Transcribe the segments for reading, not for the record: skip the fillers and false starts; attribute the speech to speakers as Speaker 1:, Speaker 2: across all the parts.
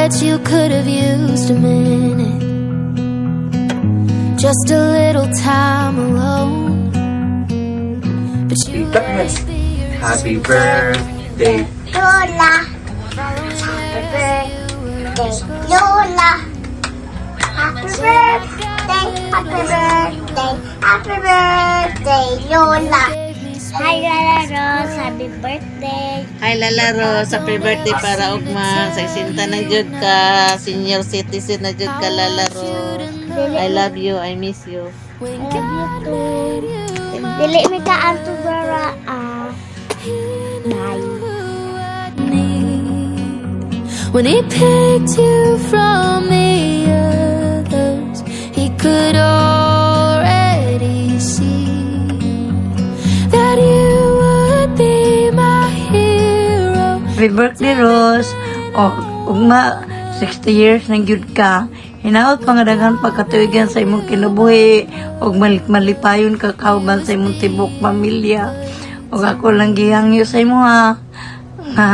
Speaker 1: but you could have used a minute. Just a little time alone. But you always be
Speaker 2: Happy birthday.
Speaker 3: Lola. Happy birthday, Lola. Happy birthday, happy birthday, happy birthday, Lola. Hi, Lola Rose. Happy birthday.
Speaker 4: Hi Lala Rose, happy birthday para ugma sa isinta na jud ka, senior citizen na jud ka Lala Rose. I love you, I miss you.
Speaker 3: I love you too. Dili mi ka ato bara bye.
Speaker 1: When he picked you from the others, he could already see that you would be my hero.
Speaker 5: Happy birthday, Rose. O, ugma, 60 years nang gyud ka. Hinaot pangadagan pagkatuigan sa imong kinabuhi og malipayon ka kauban sa imong tibok pamilya. Og ako lang gihangyo sa imo ha. Nga,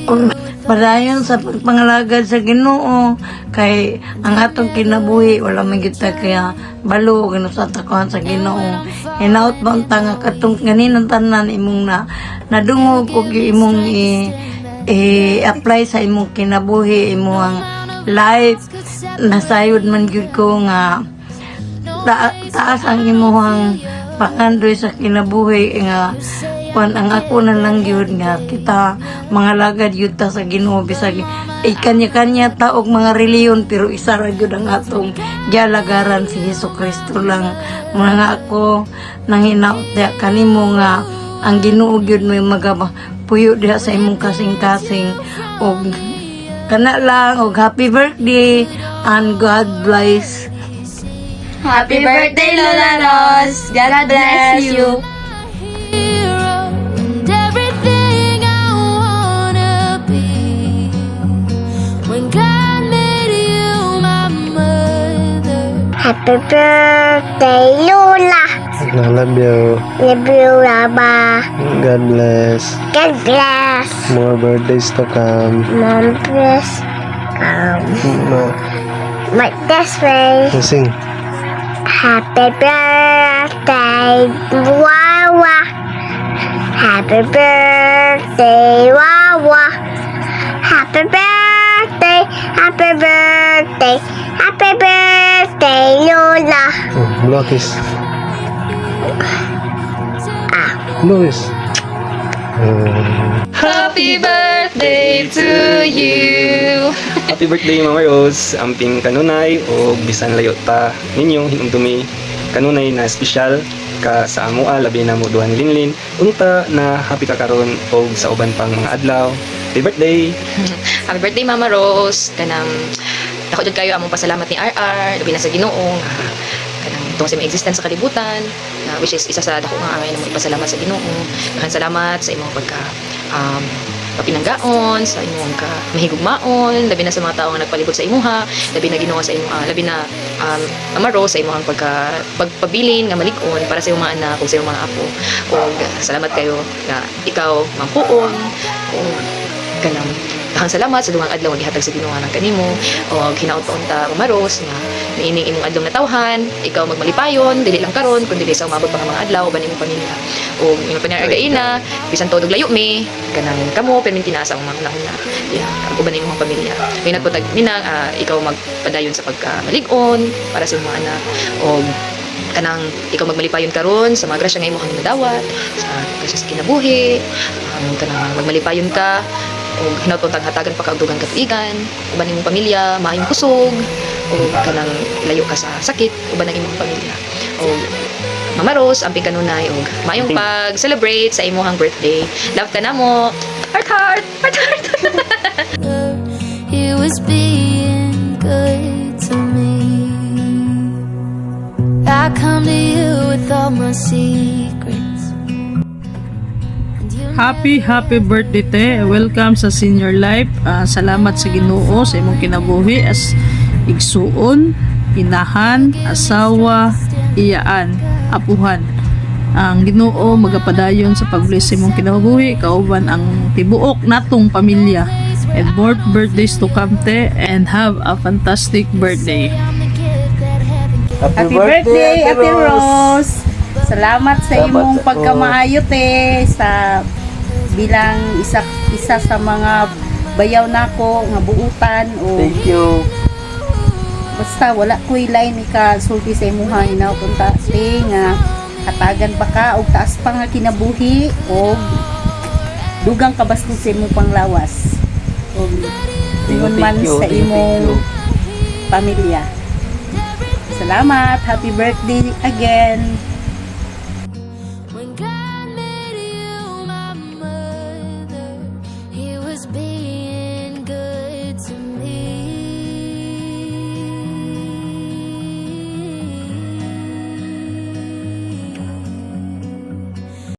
Speaker 5: og padayon sa pagpangalagad sa Ginoo kay ang atong kinabuhi wala man gyud ta kaya balo gano sa takuan sa Ginoo. Hinaot ba unta nga katong ganinang tanan imong nadungog og imong i-apply sa imong kinabuhi, imong life. Nasayod man gyud ko nga taas ang imong pangandoy sa kinabuhi nga kung ang ako na lang gyud nga kita mga lagad yun ta sa Ginoo bisag kanya-kanya taog mga reliyon pero isa ra gyud ang atong gialagaran si Hesukristo lang. Mga ako nang hinaot diha kanimo nga ang Ginoo gyud may magapuyo diha sa imong kasing-kasing og kana lang og happy birthday and God bless.
Speaker 6: Happy birthday, Lola Rose. God bless you.
Speaker 1: Hero and everything I wanna be. When God made you my mother.
Speaker 3: Happy birthday, Lola.
Speaker 2: I love you.
Speaker 3: Love you, Rama.
Speaker 2: God bless.
Speaker 3: God bless.
Speaker 2: More birthdays to come.
Speaker 3: Mom, bless. My best friend.
Speaker 2: Sing.
Speaker 3: Happy birthday, Wawa. Happy birthday, Wawa. Happy birthday, happy birthday, happy birthday, Lola.
Speaker 2: Blow kiss. Blow kiss.
Speaker 6: Happy birthday to you.
Speaker 7: Happy birthday Mama Rose, amping kanunay o bisan layot pa ninyo hinumdumi kanunay na espesyal ka sa amua labi na mo duhan linlin unta na happy ka karon og sa uban pang mga adlaw. Happy birthday.
Speaker 6: Happy birthday, Mama Rose. Kanang dako jud kayo among pasalamat ni RR, labi na sa Ginoo. Kanang tungod sa imong existence sa kalibutan, which is isa sa dako nga angay na mo ipasalamat sa Ginoo. Kanang salamat sa imong pagka papinanggaon, sa imong ka mahigugmaon, labi na sa mga tao nga nagpalibot sa imuha, labi na Ginoo sa imong labi na Mama Rose sa imong pagpabilin nga malig-on para sa imong mga anak ug sa imong mga apo. Ug salamat kayo nga ikaw mampuon ug kanang dahang salamat sa dugang adlaw nga gihatag sa Ginoo nang kanimo ug hinaot pa unta Mama Rose nga niining imong adlaw na tawhan ikaw magmalipayon dili lang karon kundi dili sa umabot pa nga mga adlaw uban imong pamilya ug imong panaragaina bisan todo layo mi kanang kamo permintina sa mga nahon na uban imong pamilya may nagputag minang ikaw magpadayon sa pagkamalig-on para sa imong anak ug kanang ikaw magmalipayon karon sa mga grasya nga imong nadawat sa grasya sa kinabuhi kanang magmalipayon ka o hinatutang hatagan pa kaugdugan katuigan uban imong pamilya maayong kusog o kanang layo ka sa sakit uban ang imong pamilya o Mama Rose amping kanunay og maayong pag-celebrate sa imong birthday. Love ka namo. Heart heart heart heart.
Speaker 1: He was being good to me. I come to you with all my secrets.
Speaker 8: Happy birthday te. Welcome sa senior life. Salamat sa Ginoo sa imong kinabuhi as igsuon, inahan, asawa, iyaan, apuhan. Ang Ginoo magapadayon sa pag-bless sa imong kinabuhi kauban ang tibuok natong pamilya. and more birthdays to come, te, and have a fantastic birthday.
Speaker 9: Happy birthday, Ate Rose. Salamat sa imong pagkamaayo, te, sa bilang isa sa mga bayaw nako nga buutan o
Speaker 10: Thank you.
Speaker 9: basta wala ko'y line ni ka sulti sa imuha inaw kunta te nga hatagan pa ka og taas pa nga kinabuhi o dugang kabastos sa imong panglawas o ingon man sa imong pamilya. Salamat, happy birthday again.